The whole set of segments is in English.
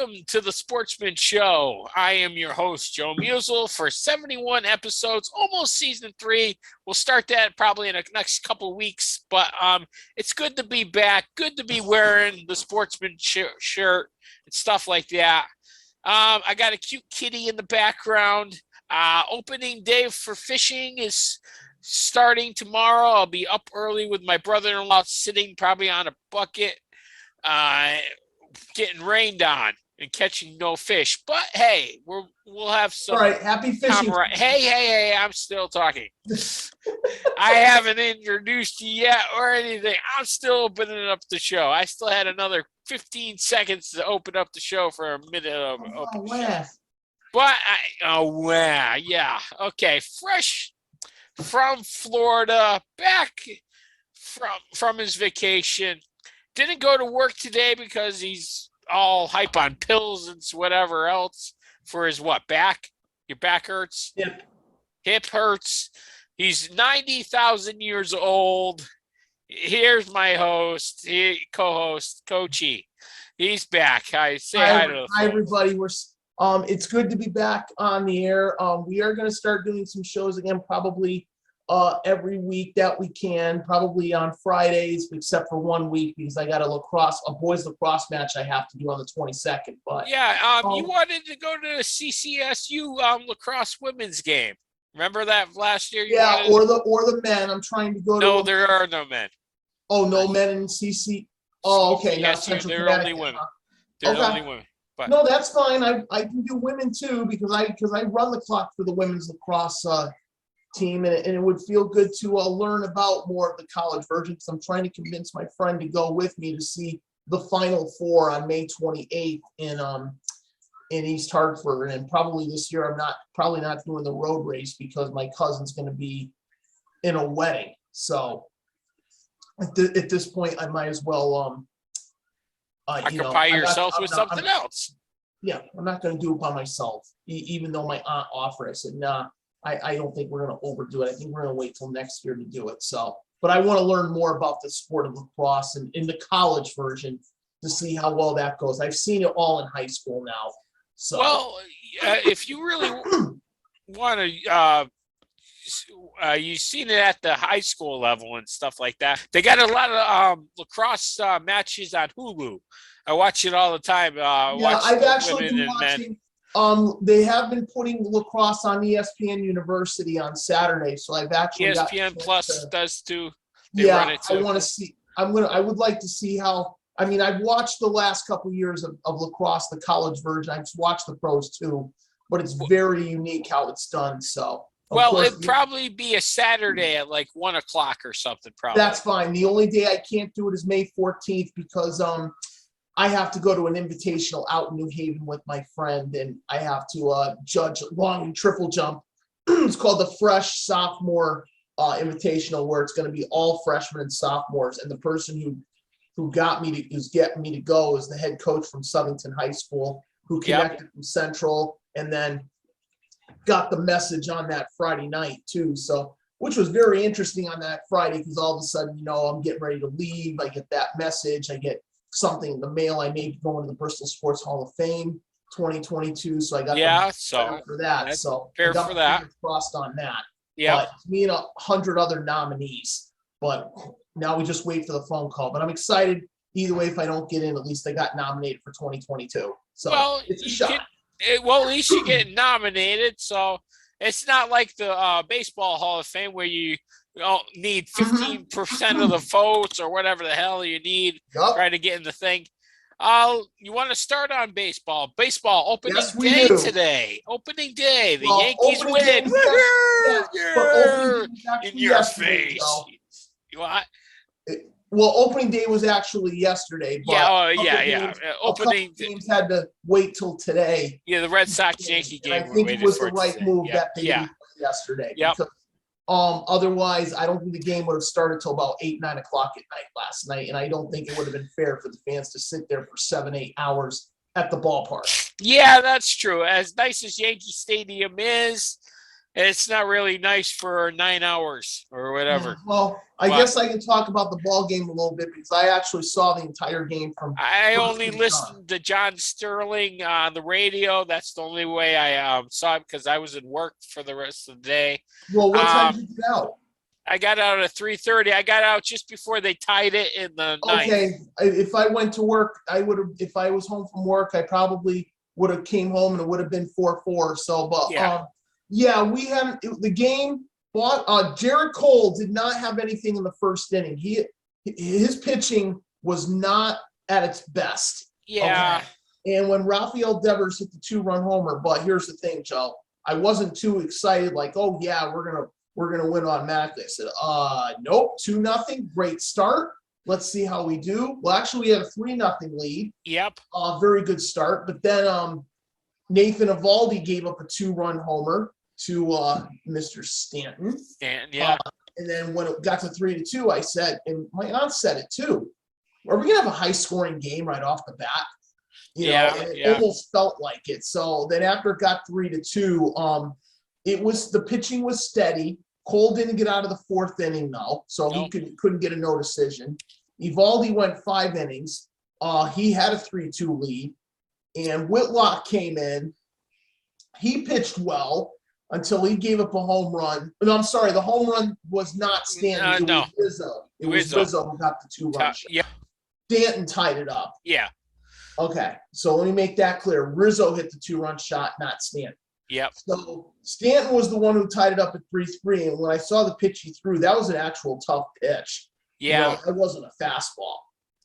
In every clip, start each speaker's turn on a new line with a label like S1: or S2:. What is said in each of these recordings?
S1: Welcome to the Sportsman Show. I am your host, Joe Musel, for 71 episodes, almost season 3. We'll start that probably in the next couple of weeks, but it's good to be back. Good to be wearing the Sportsman shirt and stuff like that. I got a cute kitty in the background. Opening day for fishing is starting tomorrow. I'll be up early with my brother-in-law, sitting probably on a bucket, getting rained on and catching no fish. But hey, we'll have some.
S2: All right, happy fishing.
S1: Hey, I'm still talking. I haven't introduced you yet or anything. I'm still opening up the show. I still had another 15 seconds to open up the show for a minute of open show. But yeah. Okay, fresh from Florida, back from his vacation. Didn't go to work today because he's all hype on pills and whatever else for his back? Your back hurts? Hip hurts. He's 90,000 years old. Here's my host, co-host, Coachy. He's back. Hi to the
S2: Hi, everybody. It's good to be back on the air. We are going to start doing some shows again, probably every week that we can, probably on Fridays, except for 1 week because I got a boys lacrosse match I have to do on the 22nd. But
S1: yeah, you wanted to go to the CCSU lacrosse women's game. Remember that last year?
S2: Or the men. I'm trying to go to.
S1: No, there are no men.
S2: Oh, no men in CC. Oh, okay.
S1: Yes, they're only women. They're only women. But
S2: no, that's fine. I can do women too because I run the clock for the women's lacrosse team, and it would feel good to learn about more of the college version because I'm trying to convince my friend to go with me to see the Final Four on May 28th in East Hartford. And probably this year I'm probably not doing the road race because my cousin's going to be in a wedding. So at this point I might as well
S1: occupy yourself with something else.
S2: Yeah, I'm not going to do it by myself, even though my aunt offered. I said, nah. I don't think we're going to overdo it. I think we're going to wait till next year to do it. So, but I want to learn more about the sport of lacrosse and in the college version to see how well that goes. I've seen it all in high school now. So,
S1: well, if you really want to, you've seen it at the high school level and stuff like that. They got a lot of lacrosse matches on Hulu. I watch it all the time.
S2: I've actually been watching. They have been putting lacrosse on ESPN University on Saturday, so I've actually
S1: ESPN Plus does too.
S2: Run it too. I want to see. I would like to see how. I mean, I've watched the last couple of years of lacrosse, the college version. I've watched the pros too, but it's very unique how it's done. So,
S1: it'd probably be a Saturday at like 1 o'clock or something. Probably
S2: that's fine. The only day I can't do it is May 14th because I have to go to an invitational out in New Haven with my friend, and I have to judge long and triple jump. It's called the Fresh Sophomore Invitational, where it's going to be all freshmen and sophomores. And the person who's getting me to go is the head coach from Southington High School, who connected from Central, and then got the message on that Friday night too. So, which was very interesting on that Friday because all of a sudden, I'm getting ready to leave. I get that message. I get something in the mail. I may be going to the Bristol Sports Hall of Fame 2022. So I got for that. So
S1: fair for that.
S2: Crossed on that.
S1: Yeah.
S2: But me and 100 other nominees. But now we just wait for the phone call. But I'm excited either way. If I don't get in, at least I got nominated for 2022. So it's a shot.
S1: At least you get nominated. So it's not like the Baseball Hall of Fame where you need 15% of the votes or whatever the hell you need try to get in the thing. You want to start on baseball. Baseball opening day today. Opening day. The Yankees win. In your face. What?
S2: Opening day was actually yesterday. But
S1: Opening
S2: games had to wait till today.
S1: Yeah, the Red Sox Yankee game.
S2: I think it was the right move that they did yesterday.
S1: Yep.
S2: Otherwise, I don't think the game would have started till about 8, 9 o'clock at night last night, and I don't think it would have been fair for the fans to sit there for 7, 8 hours at the ballpark.
S1: Yeah, that's true. As nice as Yankee Stadium is, It's not really nice for 9 hours or
S2: Yeah,
S1: whatever.
S2: well, I
S1: But
S2: guess I can talk about the ball game a little bit because I actually saw the entire game from
S1: I
S2: first
S1: only
S2: to done.
S1: listened to John Sterling on the radio. That's the only way I saw it because I was in work for the rest of the day.
S2: Well, what time
S1: Um,
S2: did you get out?
S1: I got out at 3:30. I got out just before they tied it in the ninth.
S2: Okay, if I went to work, I would have. If I was home from work, I probably would have came home and it would have been 4-4. So, but
S1: Yeah.
S2: yeah, we haven't the game. Jared Cole did not have anything in the first inning. His pitching was not at its best.
S1: Yeah.
S2: Okay, and when Rafael Devers hit the 2-run homer, but here's the thing, Joe. I wasn't too excited. Like, oh yeah, we're gonna win automatically. I said, nope, 2-0, great start. Let's see how we do. Well, actually, we had a 3-0 lead.
S1: Yep.
S2: Very good start. But then Nathan Eovaldi gave up a 2-run homer to Mr. Stanton.
S1: And yeah.
S2: And then when it got to 3-2, I said, and my aunt said it too, are we gonna have a high-scoring game right off the bat? You know, and it almost felt like it. So then after it got 3-2, the pitching was steady. Cole didn't get out of the fourth inning though, so he couldn't get a no decision. Eovaldi went 5 innings. He had a 3-2 lead, and Whitlock came in. He pitched well until he gave up a home run. No, I'm sorry, the home run was not Stanton. It was Rizzo. It was Rizzo who got the 2-run shot.
S1: Yeah.
S2: Stanton tied it up.
S1: Yeah.
S2: Okay, so let me make that clear. Rizzo hit the 2-run shot, not Stanton.
S1: Yep.
S2: So Stanton was the one who tied it up at 3-3, and when I saw the pitch he threw, that was an actual tough pitch.
S1: Yeah.
S2: You know, it wasn't a fastball.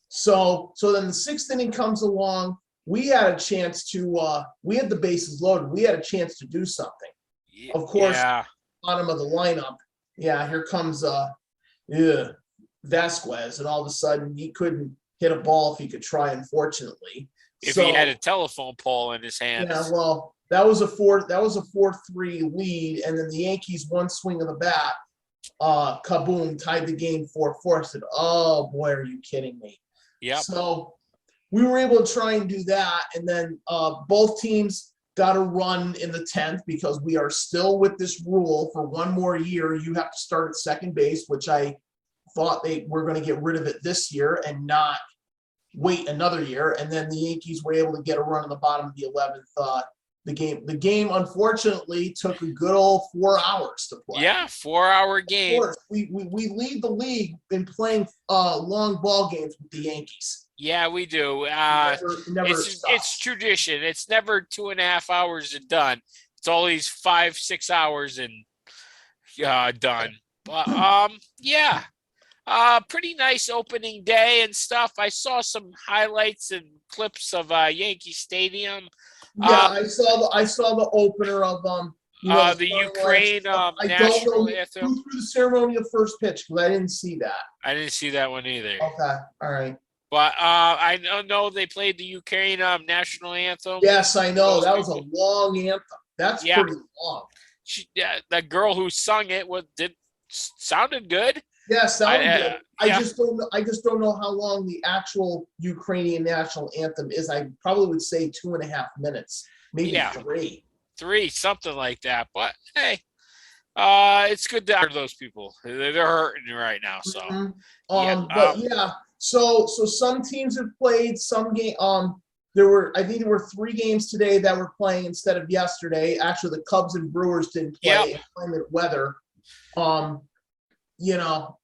S2: So then the 6th inning comes along. We had a chance to we had the bases loaded. We had a chance to do something. Of course, bottom of the lineup. Yeah, here comes Vasquez, and all of a sudden he couldn't hit a ball if he could try, unfortunately.
S1: If he had a telephone pole in his hands.
S2: Yeah, well, that was a 4-3 lead, and then the Yankees, one swing of the bat, kaboom, tied the game 4-4. I said, oh boy, are you kidding me?
S1: Yeah.
S2: So we were able to try and do that, and then both teams got a run in the 10th because we are still with this rule for one more year. You have to start at second base, which I thought they were going to get rid of it this year and not wait another year. And then the Yankees were able to get a run in the bottom of the 11th. The game unfortunately took a good old 4 hours to play.
S1: Yeah, 4-hour game.
S2: Of course, we lead the league in playing long ball games with the Yankees.
S1: Yeah, we do. It's tradition. It's never 2.5 hours and done. It's always 5-6 hours and done. But yeah. Pretty nice opening day and stuff. I saw some highlights and clips of Yankee Stadium.
S2: Yeah, I saw the opener of
S1: the Ukraine national anthem.
S2: Who threw the ceremony of first pitch? Because I didn't see that.
S1: I didn't see that one either.
S2: Okay, all right.
S1: But I know they played the Ukraine national anthem.
S2: Yes, I know. That was a long anthem. That's pretty long.
S1: The girl who sung it sounded good.
S2: Yes, sounded good. I just don't know how long the actual Ukrainian national anthem is. I probably would say 2.5 minutes, maybe 3.
S1: 3, something like that. But hey, it's good to honor those people. They're hurting right now. So,
S2: So some teams have played some game. I think there were 3 games today that were playing instead of yesterday. Actually, the Cubs and Brewers didn't play in climate weather. You know,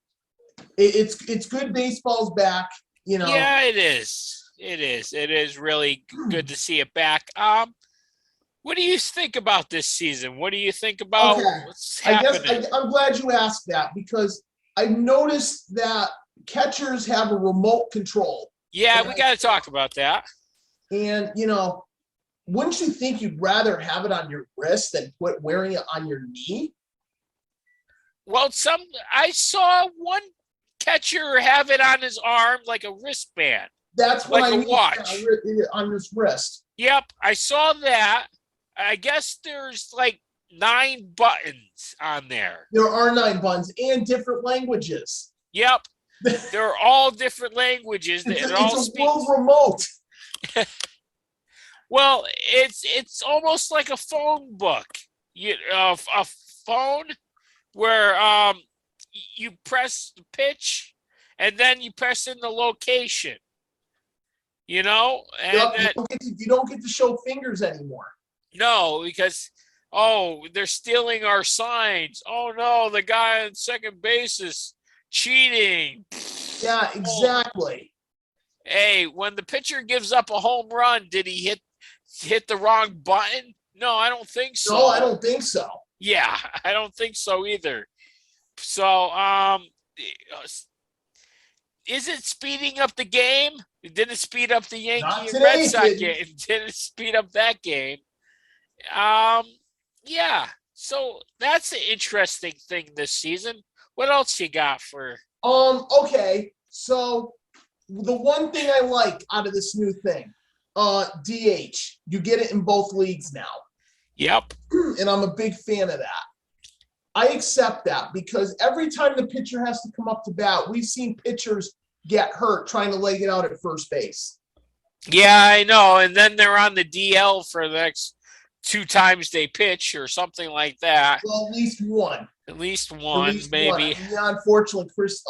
S2: it's good. Baseball's back. You know.
S1: Yeah, it is. It is really good to see it back. What do you think about this season? What do you think about what's happening?
S2: I guess I'm glad you asked that because I've noticed that catchers have a remote control.
S1: Yeah, we got to talk about that.
S2: And, you know, wouldn't you think you'd rather have it on your wrist than wearing it on your knee?
S1: Well, I saw one catcher have it on his arm like a wristband.
S2: That's what
S1: like
S2: I
S1: a
S2: mean,
S1: watch
S2: on his wrist.
S1: Yep, I saw that. I guess there's like 9 buttons on there.
S2: There are 9 buttons and different languages.
S1: Yep, they're all different languages.
S2: It's a world remote.
S1: Well, it's almost like a phone book. phone where you press the pitch and then you press in the location. You know, and
S2: Yep,
S1: that,
S2: you don't get to show fingers anymore.
S1: no, because they're stealing our signs. Oh no, the guy on second base is cheating.
S2: Yeah, exactly.
S1: Hey, when the pitcher gives up a home run, did he hit the wrong button? No, I don't think so.
S2: No, I don't think so.
S1: Yeah, I don't think so either. So, is it speeding up the game? It didn't speed up the Yankee and Red Sox game. It didn't speed up that game. Yeah. So that's an interesting thing this season. What else you got for?
S2: Okay. So the one thing I like out of this new thing, DH. You get it in both leagues now.
S1: Yep.
S2: And I'm a big fan of that. I accept that because every time the pitcher has to come up to bat, we've seen pitchers get hurt trying to leg it out at first base.
S1: Yeah, I know. And then they're on the DL for the next 2 times they pitch or something like that.
S2: Well, at least one.
S1: At least one, maybe.
S2: One. I mean, yeah, unfortunately, Chris.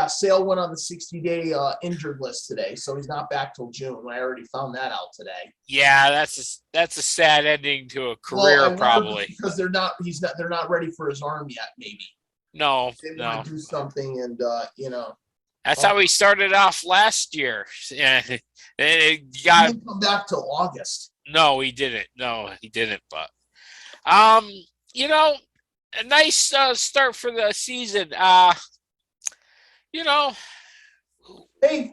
S2: Sale went on the 60-day injured list today, so he's not back till June. I already found that out today.
S1: Yeah, that's a sad ending to a career, probably.
S2: Because they're not ready for his arm yet. Maybe.
S1: No,
S2: they want to do something, and
S1: That's how he started off last year. Yeah,
S2: he didn't come back till August.
S1: No, he didn't. But, a nice start for the season.
S2: Hey,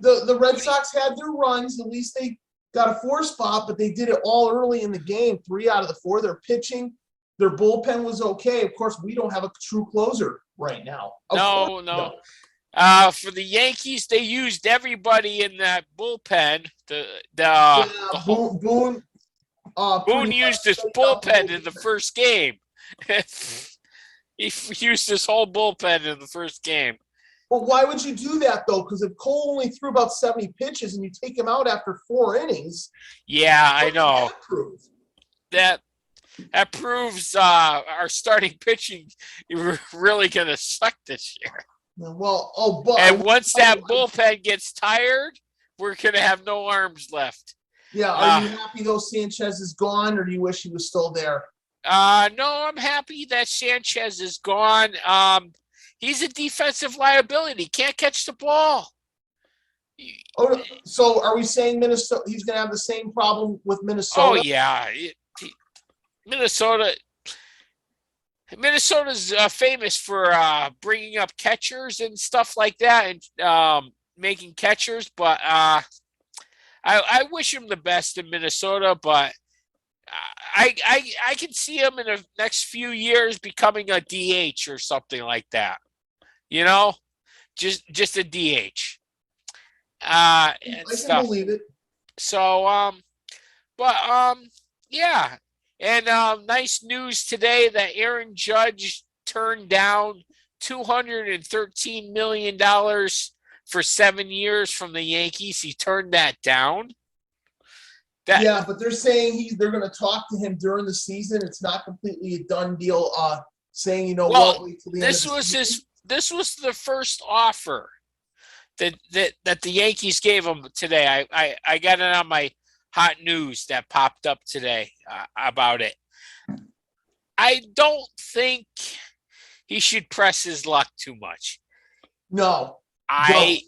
S2: the Red Sox had their runs. At least they got a 4 spot, but they did it all early in the game. 3 out of the 4. They're pitching. Their bullpen was okay. Of course, we don't have a true closer right now.
S1: No. For the Yankees, they used everybody in that bullpen. Boone used his bullpen in the first game. He used his whole bullpen in the first game.
S2: Well, why would you do that, though? Because if Cole only threw about 70 pitches and you take him out after 4 innings.
S1: Yeah, I know. That proves our starting pitching really going to suck this year.
S2: Well,
S1: once that bullpen gets tired, we're going to have no arms left.
S2: Yeah, are you happy though Sanchez is gone, or do you wish he was still there?
S1: No, I'm happy that Sanchez is gone. He's a defensive liability. Can't catch the ball.
S2: Oh, so are we saying Minnesota? He's going to have the same problem with Minnesota?
S1: Oh yeah, Minnesota's famous for bringing up catchers and stuff like that, and making catchers. But I wish him the best in Minnesota. But I can see him in the next few years becoming a DH or something like that. Just a DH.
S2: I can believe it.
S1: So, yeah. And nice news today that Aaron Judge turned down $213 million for 7 years from the Yankees. He turned that down.
S2: But they're saying they're going to talk to him during the season. It's not completely a done deal. Saying wait till the end of the season.
S1: This was the first offer that the Yankees gave him today. I got it on my hot news that popped up today about it. I don't think he should press his luck too much.
S2: No.
S1: I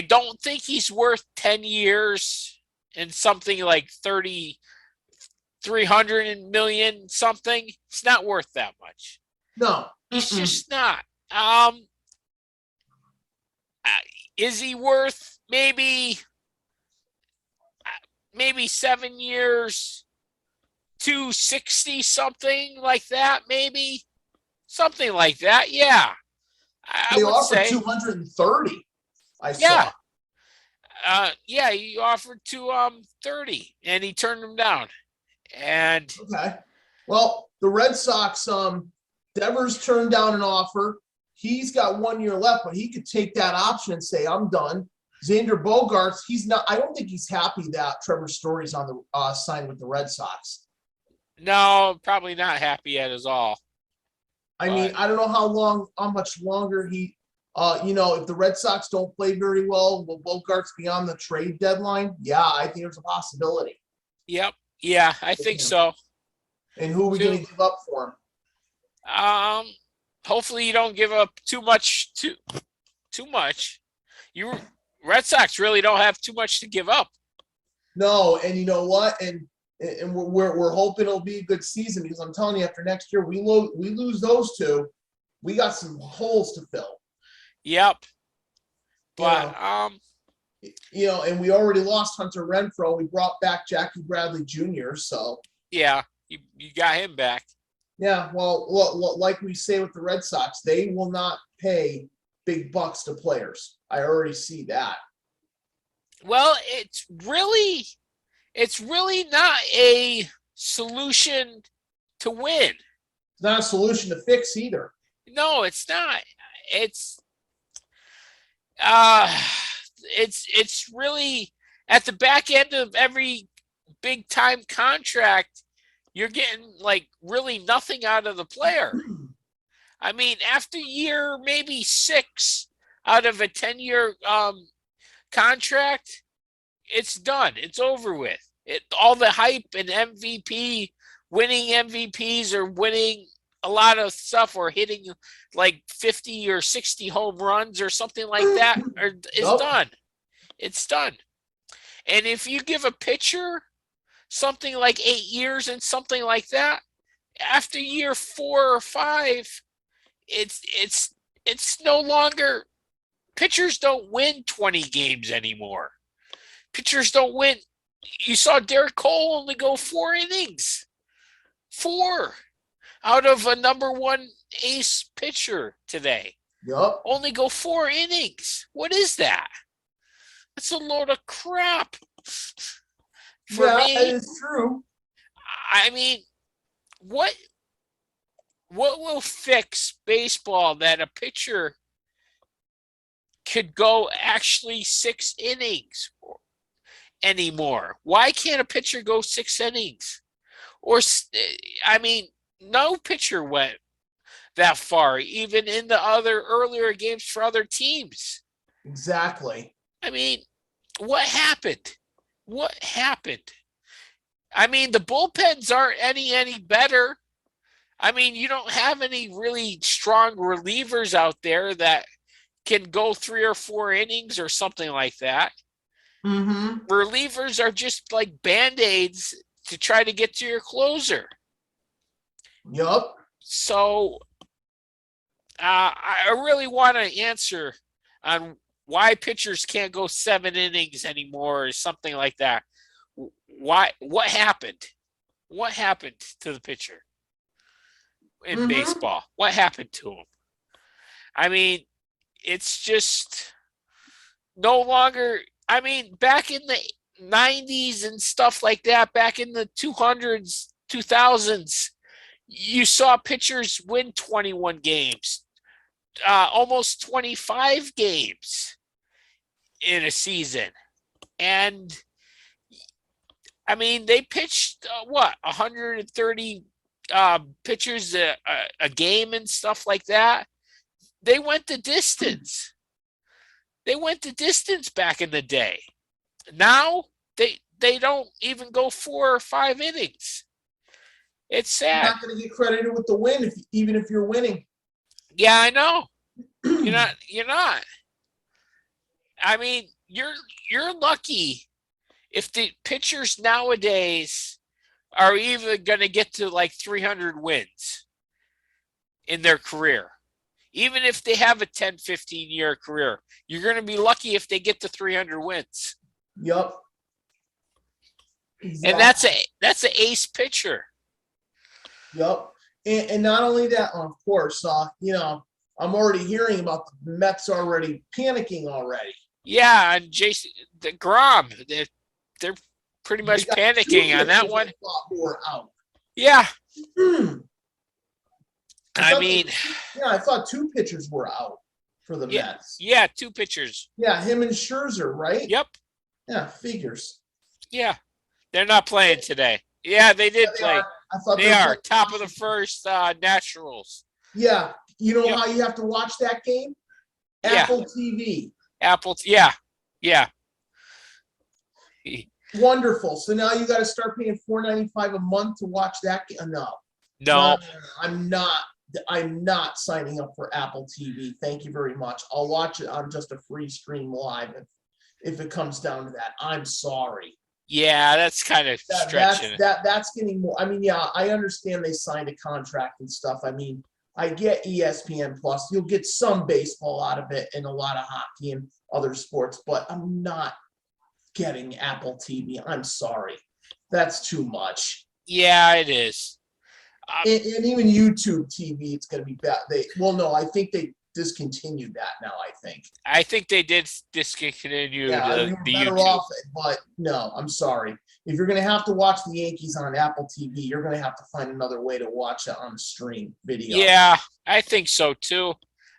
S1: don't think he's worth 10 years and something like 300 million something. It's not worth that much.
S2: No.
S1: He's just not. Is he worth maybe 7 years, 260 something like that? Maybe something like that. Yeah,
S2: they offered 230. I saw.
S1: Yeah, he offered 230, and he turned him down. And
S2: okay, well, the Red Sox, Devers turned down an offer. He's got 1 year left, but he could take that option and say, "I'm done." Xander Bogaerts, he's not. I don't think he's happy that Trevor Story's on the sign with the Red Sox.
S1: No, probably not happy yet at all.
S2: I mean, I don't know how much longer he, if the Red Sox don't play very well, will Bogarts be on the trade deadline? Yeah, I think there's a possibility.
S1: Yep. Yeah, I think so.
S2: And who are we going to give up for him?
S1: Hopefully you don't give up too much. Too much. You Red Sox really don't have too much to give up.
S2: No, and you know what? And we're hoping it'll be a good season because I'm telling you, after next year, we lose those two, we got some holes to fill.
S1: Yep. But
S2: and we already lost Hunter Renfroe. We brought back Jackie Bradley Jr. So
S1: yeah, you got him back.
S2: Yeah, well, like we say with the Red Sox, they will not pay big bucks to players. I already see that.
S1: Well, it's really not a solution to win.
S2: It's not a solution to fix either.
S1: No, it's not. It's really at the back end of every big time contract, you're getting like really nothing out of the player. I mean, after year maybe 6 out of a 10-year contract, it's done. It's over with. All the hype and winning MVPs or winning a lot of stuff or hitting like 50 or 60 home runs or something like that is done. It's done. And if you give a pitcher something like 8 years and something like that, after year 4 or 5, it's no longer. Pitchers don't win 20 games anymore. Pitchers don't win. You saw Derek Cole only go 4 innings. 4 out of a number 1 ace pitcher today.
S2: Yep.
S1: Only go 4 innings. What is that? That's a load of crap. For me,
S2: that is true.
S1: I mean, what will fix baseball that a pitcher could go actually 6 innings anymore? Why can't a pitcher go 6 innings? Or, I mean, no pitcher went that far, even in the other earlier games for other teams.
S2: Exactly.
S1: I mean, what happened? What happened? I mean, the bullpens aren't any better. I mean, you don't have any really strong relievers out there that can go 3 or 4 innings or something like that.
S2: Mm-hmm.
S1: Relievers are just like Band-Aids to try to get to your closer.
S2: Yup.
S1: So I really want an answer on why pitchers can't go 7 innings anymore or something like that. What happened? What happened to the pitcher in baseball? What happened to him? I mean, it's just no longer. I mean, back in the 90s and stuff like that, back in the 200s, 2000s, you saw pitchers win 21 games, almost 25 games in a season. And I mean, they pitched 130 pitchers a game and stuff like that. They went the distance. They went the distance back in the day. Now they don't even go 4 or 5 innings. It's sad.
S2: You're not going to get credited with the win, even if you're winning.
S1: Yeah, I know. You're not. I mean, you're lucky if the pitchers nowadays are even going to get to like 300 wins in their career. Even if they have a 10, 15-year career, you're going to be lucky if they get to 300 wins.
S2: Yep. Exactly.
S1: And that's an ace pitcher.
S2: Yep. And not only that, of course, I'm already hearing about the Mets already panicking already.
S1: Yeah, and Jason DeGrom, they're pretty much panicking on that one.
S2: Who are out.
S1: Yeah.
S2: I thought 2 pitchers were out for the Mets.
S1: Yeah, 2 pitchers.
S2: Yeah, him and Scherzer, right?
S1: Yep.
S2: Yeah, figures.
S1: Yeah. They're not playing today. Yeah, they did play.
S2: I thought
S1: They
S2: were
S1: are
S2: playing
S1: top of the
S2: Washington.
S1: first, Naturals.
S2: Yeah. You know
S1: Yep.
S2: how you have to watch that game?
S1: Yeah.
S2: Apple TV.
S1: Apple. Yeah. Yeah.
S2: Wonderful. So now you got to start paying $4.95 a month to watch that game. No, no,
S1: No.
S2: no, no, I'm not. I'm not signing up for Apple TV. Thank you very much. I'll watch it on just a free stream live if it comes down to that. I'm sorry.
S1: Yeah, that's kind of stretching it.
S2: That's getting more. I mean, yeah, I understand they signed a contract and stuff. I mean, I get ESPN Plus. You'll get some baseball out of it and a lot of hockey and other sports, but I'm not getting Apple TV. I'm sorry. That's too much.
S1: Yeah, it is.
S2: And even YouTube TV, it's going to be bad. No, I think they discontinued that now, I think.
S1: I think they did discontinue
S2: Yeah, we were
S1: the
S2: better
S1: YouTube.
S2: off, but no, I'm sorry. If you're going to have to watch the Yankees on Apple TV, you're going to have to find another way to watch it on stream video.
S1: Yeah, I think so too.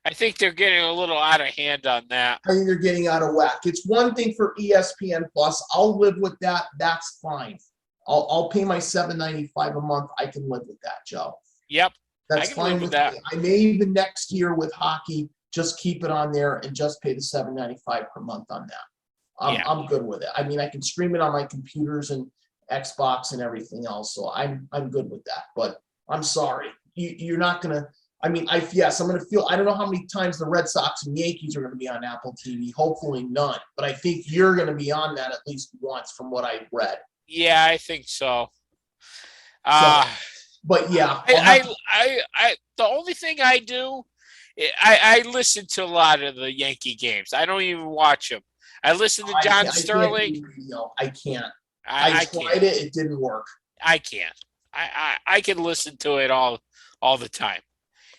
S1: I think they're getting a little out of hand on that.
S2: I think they're getting out of whack. It's one thing for ESPN Plus. I'll live with that. That's fine. I'll pay my $7.95 a month. I can live with that, Joe.
S1: Yep.
S2: That's
S1: I can
S2: fine
S1: live with that.
S2: me. I may even next year with hockey just keep it on there and just pay the $7.95 per month on that. I'm good with it. I mean, I can stream it on my computers and Xbox and everything else, so I'm good with that. But I'm sorry, you're not gonna. I mean, I'm gonna feel. I don't know how many times the Red Sox and Yankees are gonna be on Apple TV. Hopefully none, but I think you're gonna be on that at least once, from what I read.
S1: Yeah, I think so.
S2: But yeah,
S1: I the only thing I do, I listen to a lot of the Yankee games. I don't even watch them. I listen to John Sterling.
S2: I can't.
S1: I
S2: tried it. It didn't work.
S1: I can't. I can listen to it all the time.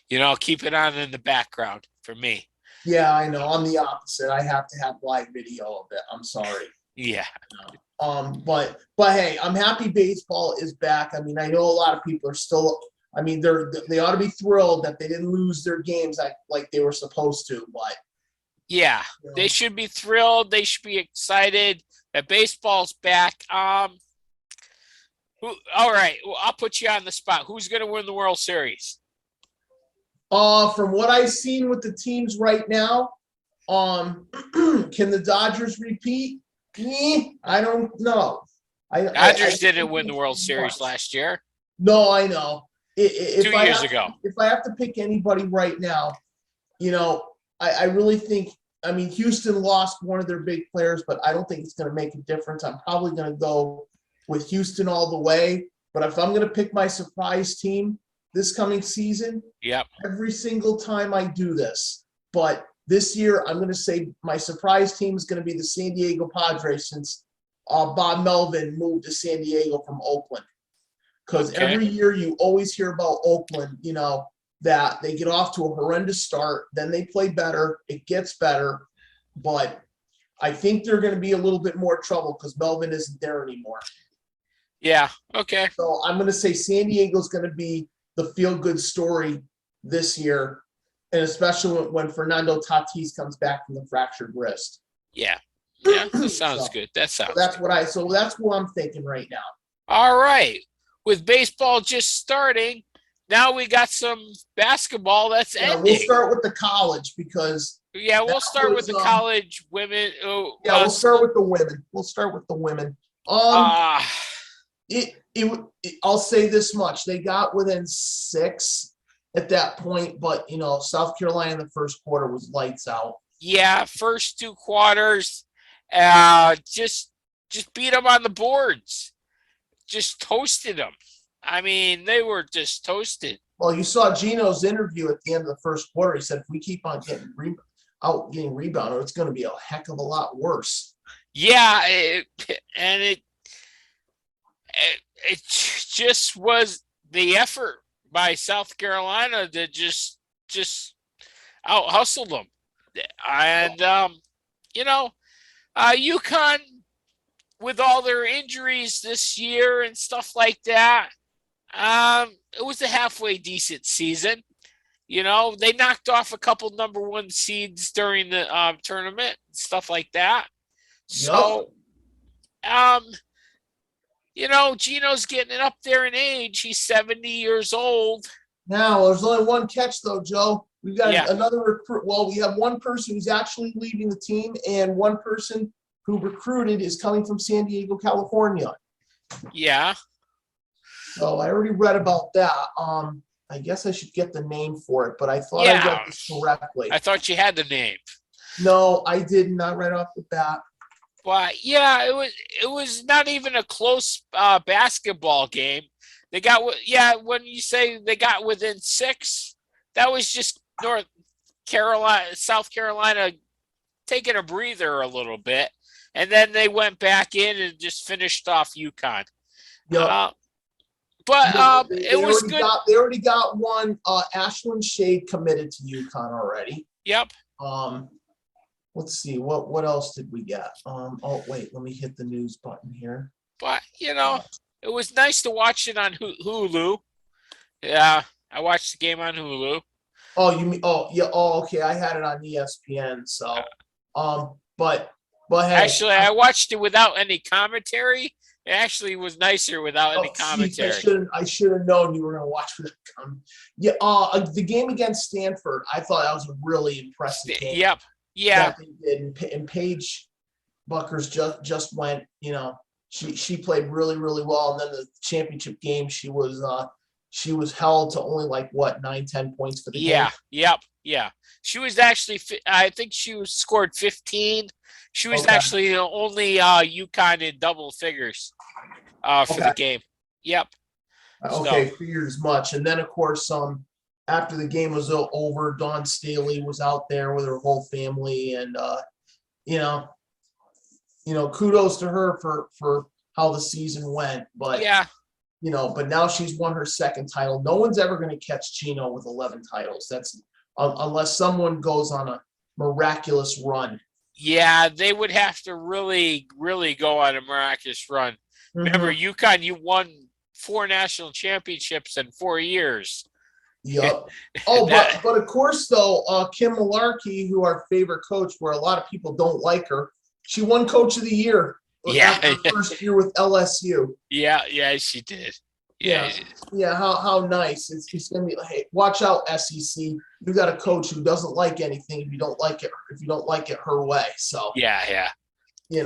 S1: You know, keep it on in the background for me.
S2: Yeah, I know. I'm the opposite. I have to have live video of it. I'm sorry.
S1: Yeah.
S2: But hey, I'm happy baseball is back. I mean, I know a lot of people are still. I mean, they ought to be thrilled that they didn't lose their games like they were supposed to. But
S1: yeah, they should be thrilled. They should be excited that baseball's back. All right, well, I'll put you on the spot. Who's going to win the World Series?
S2: From what I've seen with the teams right now, can the Dodgers repeat? I don't know.
S1: Dodgers didn't win the World Series last year.
S2: No, I know.
S1: 2 years ago.
S2: If I have to pick anybody right now, I really think. I mean, Houston lost one of their big players, but I don't think it's going to make a difference. I'm probably going to go with Houston all the way. But if I'm going to pick my surprise team this coming season, every single time I do this, but this year I'm going to say my surprise team is going to be the San Diego Padres, since Bob Melvin moved to San Diego from Oakland. Because every year you always hear about Oakland, that they get off to a horrendous start, then they play better, it gets better, but I think they're going to be a little bit more trouble because Melvin isn't there anymore.
S1: Yeah, okay.
S2: So I'm going to say San Diego's going to be the feel-good story this year, and especially when Fernando Tatis comes back from the fractured wrist.
S1: Yeah, that sounds good. That's
S2: what I'm thinking right now.
S1: All right. With baseball just starting, now we got some basketball that's ending.
S2: We'll start with the college because.
S1: Yeah, we'll start with the college women.
S2: We'll start with the women. I'll say this much: they got within 6 at that point, but South Carolina in the first quarter was lights out.
S1: Yeah, first 2 quarters, just beat them on the boards. Just toasted them. I mean, they were just toasted.
S2: Well, you saw Gino's interview at the end of the first quarter. He said, if we keep on getting rebounded, it's going to be a heck of a lot worse.
S1: Yeah, it just was the effort by South Carolina to just out hustle them. And, UConn, with all their injuries this year and stuff like that, it was a halfway decent season. They knocked off a couple number 1 seeds during the tournament, stuff like that. So, Gino's getting up there in age. He's 70 years old.
S2: Now, there's only one catch, though, Joe. We've got
S1: Yeah.
S2: another recruit. Well, we have one person who's actually leaving the team, and one person who recruited is coming from San Diego, California.
S1: Yeah.
S2: So I already read about that. I guess I should get the name for it, but I thought I read this correctly.
S1: I thought you had the name.
S2: No, I didn't. I read off the bat.
S1: But yeah, it was not even a close basketball game. They got when you say they got within 6, that was just South Carolina taking a breather a little bit, and then they went back in and just finished off UConn.
S2: Yep.
S1: It was good.
S2: They already got one. Ashlyn Shade committed to UConn already.
S1: Yep.
S2: Let's see what else did we get. Oh wait, let me hit the news button here.
S1: But it was nice to watch it on Hulu. Yeah, I watched the game on Hulu.
S2: Oh, you mean? Oh, yeah. Oh, okay. I had it on ESPN. So, but hey,
S1: actually, I watched it without any commentary. It actually was nicer without any commentary.
S2: I should have known you were going to watch with yeah. The game against Stanford, I thought that was a really impressive game.
S1: Yep. Yeah.
S2: That they did. And Paige Buckers just went. She played really, really well. And then the championship game, she was held to only 9-10 points for the game.
S1: Yeah. She was actually, I think she scored 15. She was actually the only UConn in double figures for the game. Yep.
S2: Okay, figured as much. And then of course, after the game was over, Dawn Staley was out there with her whole family, and kudos to her for how the season went. But
S1: yeah.
S2: But now she's won her second title. No one's ever going to catch Chino with 11 titles. That's unless someone goes on a miraculous run.
S1: Yeah, they would have to really, really go on a miraculous run. Mm-hmm. Remember, UConn, you won 4 national championships in 4 years.
S2: Yep. Oh, but of course, though, Kim Malarkey, who our favorite coach, where a lot of people don't like her, she won Coach of the Year. After her first year with LSU.
S1: Yeah, she did. Yeah.
S2: How nice. It's gonna be hey, watch out, SEC. You got a coach who doesn't like anything if you don't like it her way. So
S1: yeah.
S2: Then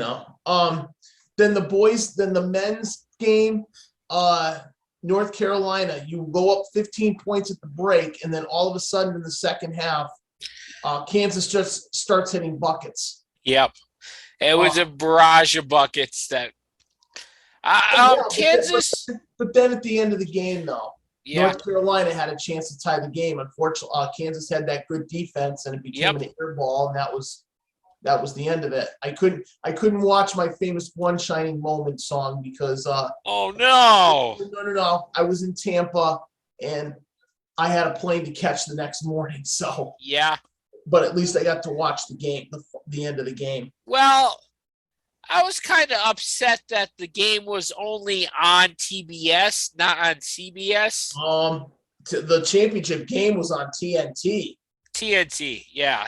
S2: the men's game, North Carolina, you go up 15 points at the break, and then all of a sudden in the second half, Kansas just starts hitting buckets.
S1: Yep. It was a barrage of buckets that Kansas.
S2: But then at the end of the game, though, North Carolina had a chance to tie the game. Unfortunately, Kansas had that good defense, and it became an air ball, and that was the end of it. I couldn't watch my famous "One Shining Moment" song because
S1: oh no,
S2: I was in Tampa, and I had a plane to catch the next morning. So
S1: yeah.
S2: But at least I got to watch the game, the end of the game.
S1: Well, I was kind of upset that the game was only on TBS, not on CBS.
S2: The championship game was on TNT.
S1: TNT, yeah,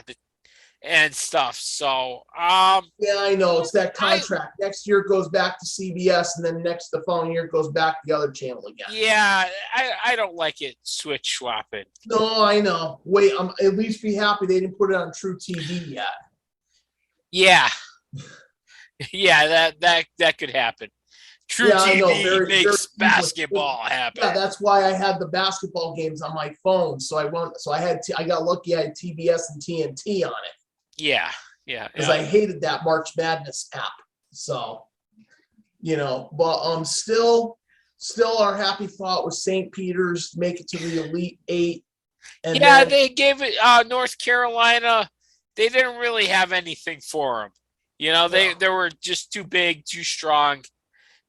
S1: and stuff. So,
S2: yeah, I know it's that contract. Next year it goes back to CBS, and then the following year it goes back to the other channel again.
S1: Yeah, I don't like it switch swapping.
S2: No, I know. Wait, I'm at least be happy they didn't put it on True TV yet.
S1: Yeah, that could happen. True TV makes basketball happen.
S2: Yeah, that's why I had the basketball games on my phone. So I got lucky. I had TBS and TNT on it.
S1: Yeah.
S2: Because I hated that March Madness app. So, but still our happy thought was St. Peter's make it to the Elite Eight. And
S1: they gave it North Carolina. They didn't really have anything for them. They were just too big, too strong.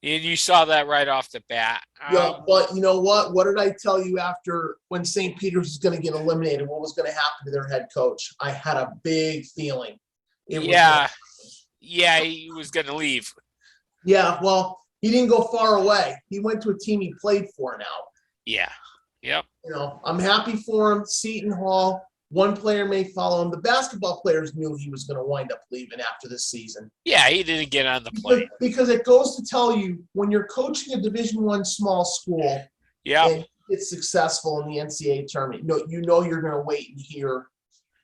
S1: And you saw that right off the bat.
S2: But you know what? What did I tell you after when St. Peter's was going to get eliminated? What was going to happen to their head coach? I had a big feeling.
S1: He was going to leave.
S2: Yeah, well, he didn't go far away. He went to a team he played for now.
S1: Yeah. Yep.
S2: I'm happy for him. Seton Hall. One player may follow him. The basketball players knew he was going to wind up leaving after this season.
S1: Yeah, he didn't get on the plane.
S2: Because it goes to tell you, when you're coaching a Division I small school and it's successful in the NCAA tournament, you know you're going to wait and hear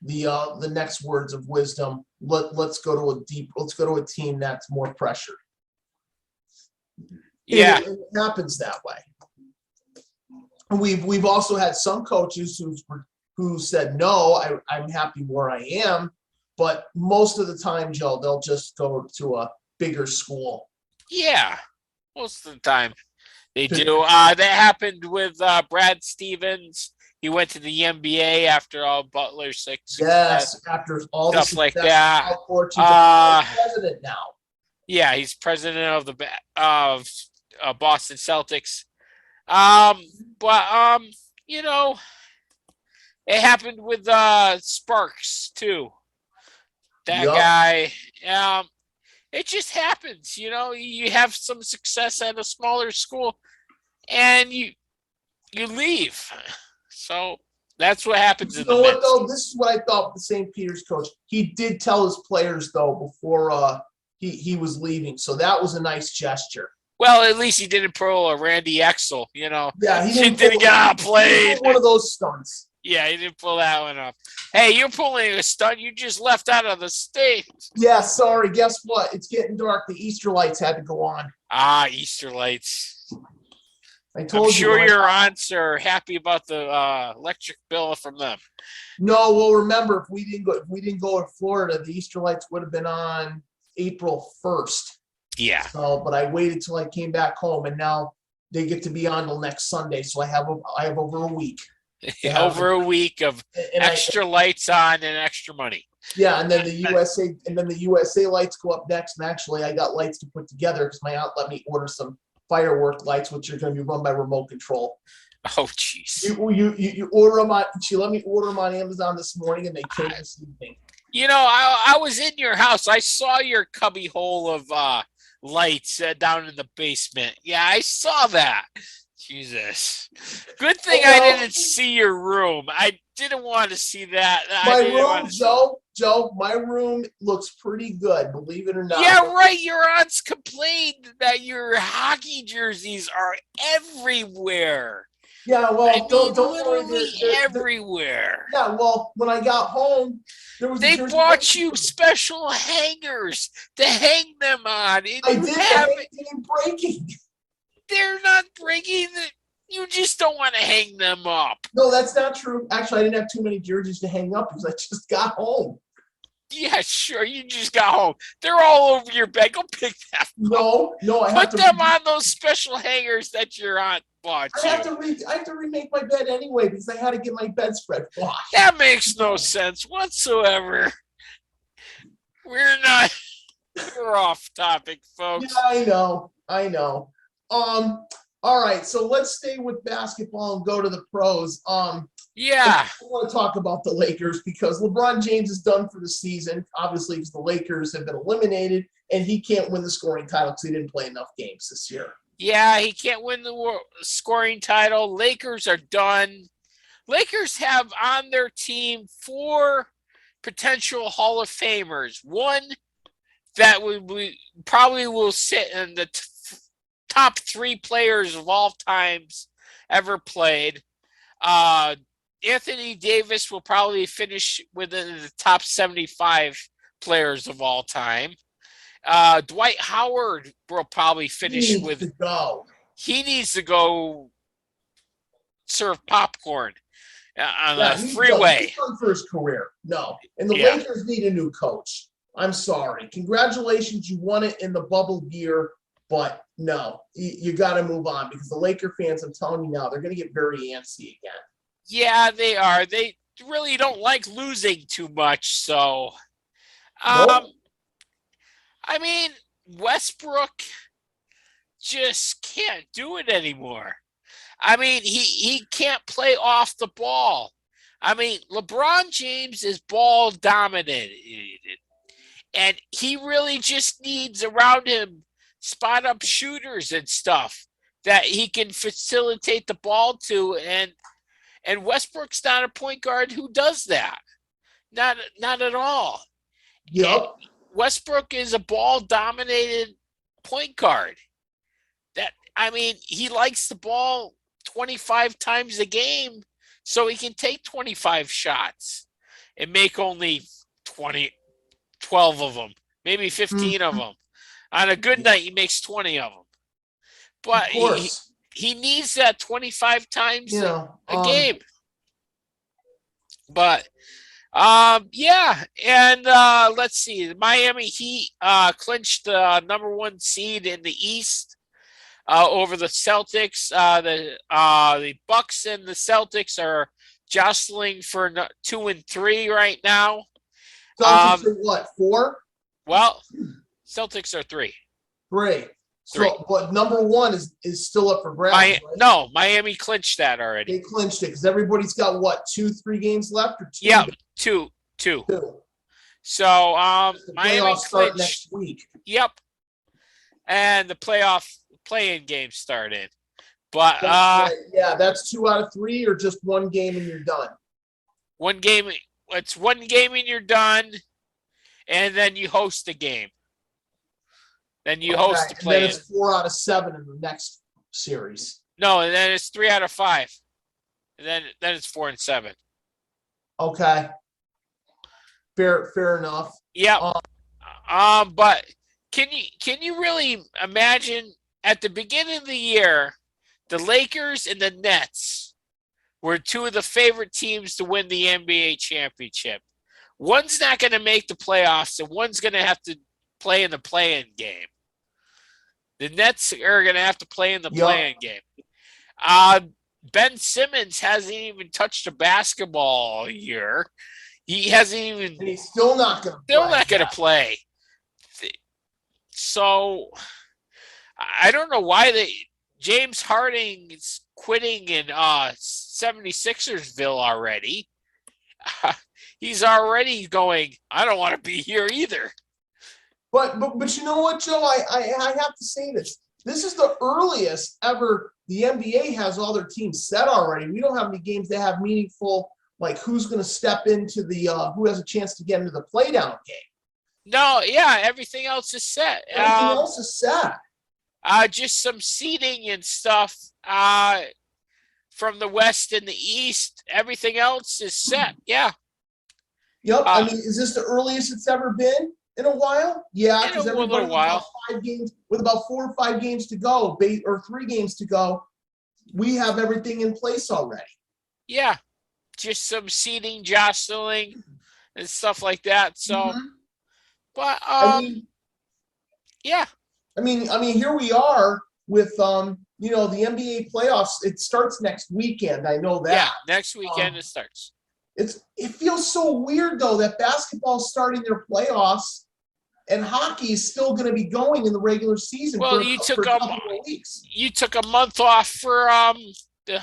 S2: the next words of wisdom. Let's go to a team that's more pressured.
S1: Yeah,
S2: it happens that way. We've also had some coaches who said, no, I'm happy where I am. But most of the time, Joe, they'll just go to a bigger school.
S1: Yeah, most of the time they do. That happened with Brad Stevens. He went to the NBA after all Butler's success.
S2: Yes, after all
S1: stuff
S2: the
S1: like that.
S2: President now.
S1: Yeah, he's president of the Boston Celtics. But you know, it happened with Sparks too. That guy. It just happens. You know, you have some success at a smaller school, and you leave. So that's what happens in the
S2: what
S1: Mets.
S2: though? This is what I thought the St. Peter's coach. He did tell his players though before he was leaving. So that was a nice gesture.
S1: Well, at least he didn't pull a Randy Exel, you know.
S2: Yeah,
S1: he didn't get on a plane.
S2: One of those stunts.
S1: Yeah, he didn't pull that one off. Hey, you're pulling a stunt. You just left out of the state.
S2: Yeah, sorry. Guess what? It's getting dark. The Easter lights had to go on.
S1: Easter lights.
S2: I told
S1: I'm sure your aunts are happy about the electric bill from them.
S2: No, well, remember, if we didn't go to Florida, the Easter lights would have been on April 1st.
S1: Yeah.
S2: So, but I waited till I came back home, and now they get to be on till next Sunday. So I have over a week.
S1: Over a week of extra lights on and extra money.
S2: Yeah, and then the USA lights go up next. And actually, I got lights to put together because my aunt let me order some firework lights, which are going to be run by remote control.
S1: Oh, jeez.
S2: You order them on. She let me order them on Amazon this morning, and they came this evening.
S1: You know, I was in your house. I saw your cubby hole of lights down in the basement. Yeah, I saw that. Jesus. Good thing I didn't see your room. I didn't want to see that.
S2: My room, Joe, my room looks pretty good, believe it or not.
S1: Yeah, right. Your aunts complained that your hockey jerseys are everywhere.
S2: Yeah, well, don't
S1: worry. Everywhere.
S2: Yeah, well, when I got home,
S1: they bought you special hangers to hang them on.
S2: I did. They ain't breaking.
S1: They're not breaking. You just don't want to hang them up.
S2: No, that's not true. Actually, I didn't have too many jerseys to hang up because I just got home.
S1: Yeah, sure. You just got home. They're all over your bed. Go pick them up.
S2: No.
S1: Put them on those special hangers that your aunt bought you.
S2: I have to remake my bed anyway because I had to get my bedspread washed.
S1: That makes no sense whatsoever. We're off topic, folks.
S2: Yeah, I know. All right, so let's stay with basketball and go to the pros.
S1: Yeah.
S2: I want to talk about the Lakers because LeBron James is done for the season, obviously, because the Lakers have been eliminated, and he can't win the scoring title because he didn't play enough games this year.
S1: Yeah, he can't win the scoring title. Lakers are done. Lakers have on their team 4 potential Hall of Famers. One that probably will sit in the top 3 players of all times ever played. Anthony Davis will probably finish within the top 75 players of all time. Dwight Howard will probably finish He needs to go serve popcorn on the freeway.
S2: He's done for his career. No. And the Lakers need a new coach. I'm sorry. Congratulations. You won it in the bubble year. But no, you got to move on because the Laker fans, I'm telling you now, they're going to get very antsy again.
S1: Yeah, they are. They really don't like losing too much. So,
S2: Nope.
S1: I mean, Westbrook just can't do it anymore. I mean, he can't play off the ball. I mean, LeBron James is ball dominated, and he really just needs around him spot up shooters and stuff that he can facilitate the ball to and And Westbrook's not a point guard who does that. Not at all.
S2: Yep.
S1: And Westbrook is a ball-dominated point guard. He likes the ball 25 times a game so he can take 25 shots and make only 12 of them, maybe 15 of them. On a good night, he makes 20 of them. But he needs that 25 times a game. But yeah, and let's see. The Miami Heat clinched the number 1 seed in the East over the Celtics. The Bucks and the Celtics are jostling for 2 and 3 right now.
S2: Celtics are what, 4?
S1: Well, Celtics are 3.
S2: 3. So,
S1: 3.
S2: but number 1 is still up for grabs. Right?
S1: No, Miami clinched that already.
S2: They clinched it because everybody's got what, 2-3 games left or 2?
S1: Yeah, two. So Miami
S2: start next week.
S1: Yep, and the play-in games started. But
S2: yeah, that's 2 out of 3, or just 1 game and you're done.
S1: 1 game. It's 1 game and you're done, and then you host a game. Then you host the play-in.
S2: Then it's 4 out of 7 in the next series.
S1: No, and then it's 3 out of 5, and then it's 4 and 7.
S2: Okay. Fair enough.
S1: Yeah. But can you really imagine at the beginning of the year, the Lakers and the Nets were 2 of the favorite teams to win the NBA championship. One's not going to make the playoffs, and one's going to have to play in the play-in game. The Nets are going to have to play in the play-in game. Ben Simmons hasn't even touched a basketball all year. He hasn't even.
S2: And he's still not going to
S1: play. So I don't know why James Harden is quitting in 76ersville already. He's already going, I don't want to be here either.
S2: But you know what, Joe? I have to say this. This is the earliest ever the NBA has all their teams set already. We don't have any games that have meaningful, like who's going to step into the who has a chance to get into the play-down game.
S1: No, yeah, everything else is set.
S2: Everything else is set.
S1: Just some seating and stuff from the West and the East. Everything else is set. Yeah.
S2: Yep. Is this the earliest it's ever been in a while? Yeah, because everybody with 5 games, with about 4 or 5 games to go, or 3 games to go, we have everything in place already.
S1: Yeah. Just some seating, jostling, and stuff like that. So, but yeah.
S2: I mean, here we are with the NBA playoffs. It starts next weekend. I know that.
S1: Yeah, next weekend it starts.
S2: It feels so weird though that basketball's starting their playoffs, and hockey is still going to be going in the regular season.
S1: Well, you took a month off for the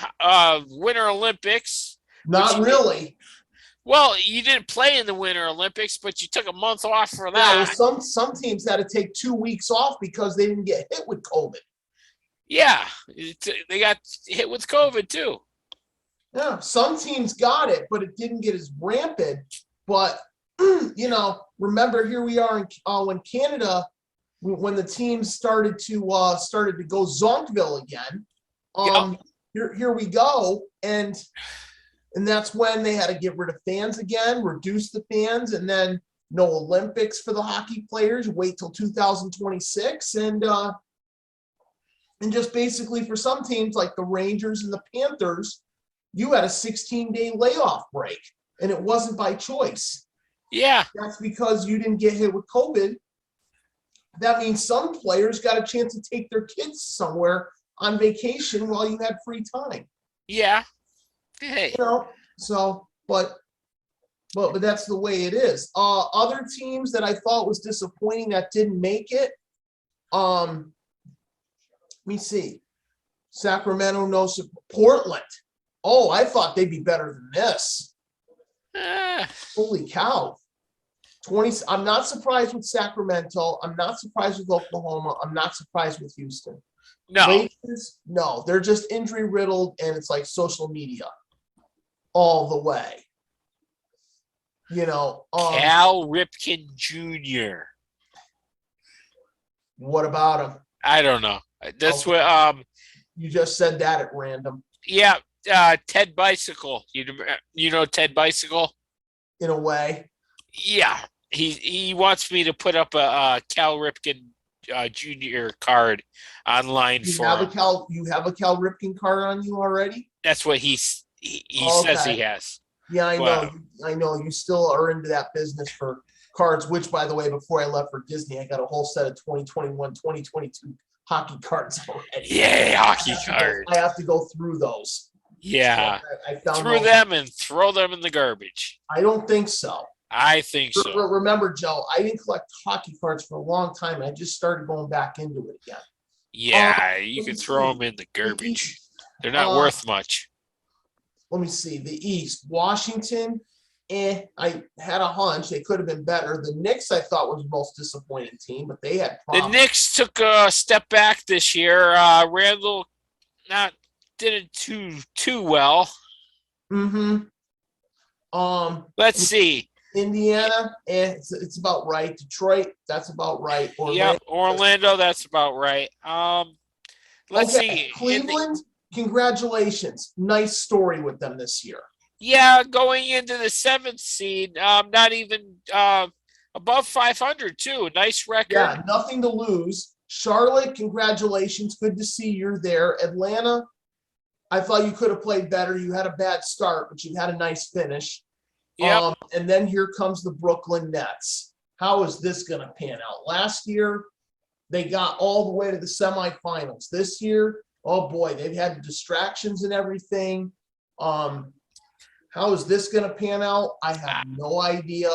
S1: Winter Olympics.
S2: Not really.
S1: Well, you didn't play in the Winter Olympics, but you took a month off for that.
S2: Yeah, well, some teams had to take 2 weeks off because they didn't get hit with COVID.
S1: Yeah, they got hit with COVID too.
S2: Yeah, some teams got it, but it didn't get as rampant. But remember, here we are when Canada, when the teams started to go Zonkville again. Here we go, and that's when they had to get rid of fans again, reduce the fans, and then no Olympics for the hockey players. Wait till 2026, and just basically for some teams like the Rangers and the Panthers, you had a 16-day layoff break, and it wasn't by choice.
S1: Yeah,
S2: that's because you didn't get hit with COVID. That means some players got a chance to take their kids somewhere on vacation while you had free time.
S1: Yeah. Hey.
S2: But that's the way it is. Other teams that I thought was disappointing that didn't make it. Let me see. Sacramento, no. Portland. Oh, I thought they'd be better than this. Holy cow. 20. I'm not surprised with Sacramento. I'm not surprised with Oklahoma. I'm not surprised with Houston.
S1: No.
S2: Lakers, no. They're just injury riddled, and it's like social media. all the way.
S1: Cal Ripken Jr.
S2: What about him?
S1: I don't know. That's
S2: Okay.
S1: what
S2: You just said that at random.
S1: yeah, Ted Bicycle. You know Ted Bicycle?
S2: In a way.
S1: Yeah. He wants me to put up a Cal Ripken Jr. card online
S2: You
S1: for
S2: have a
S1: him.
S2: Cal Ripken card on you already?
S1: That's what he says he
S2: Okay.
S1: has.
S2: Yeah, I know.
S1: But
S2: I know. You still are into that business for cards, which, by the way, before I left for Disney, I got a whole set of 2021, 2022 hockey cards already.
S1: yay, hockey card.
S2: I have to go through those.
S1: Yeah.
S2: So I found
S1: Through
S2: those.
S1: them and throw them in the garbage.
S2: I don't think so.
S1: I think so.
S2: Remember, Joe, I didn't collect hockey cards for a long time. I just started going back into it again.
S1: Yeah, you can throw them in the garbage. They're not worth much.
S2: Let me see. The East, Washington, I had a hunch they could have been better. The Knicks, I thought, was the most disappointing team, but they had problems.
S1: The Knicks took a step back this year. Randall didn't too well.
S2: Mm-hmm.
S1: Let's see.
S2: Indiana, it's about right. Detroit, that's about right.
S1: Yep, Orlando, that's about right. Let's see.
S2: Cleveland, congratulations. Nice story with them this year.
S1: Yeah, going into the 7th seed, not even above 500 too. Nice record.
S2: Yeah, nothing to lose. Charlotte, congratulations. Good to see you're there. Atlanta, I thought you could have played better. You had a bad start, but you had a nice finish.
S1: Yeah.
S2: And then here comes the Brooklyn Nets. How is this going to pan out? Last year, they got all the way to the semifinals. This year, oh boy, they've had distractions and everything. How is this going to pan out? I have no idea.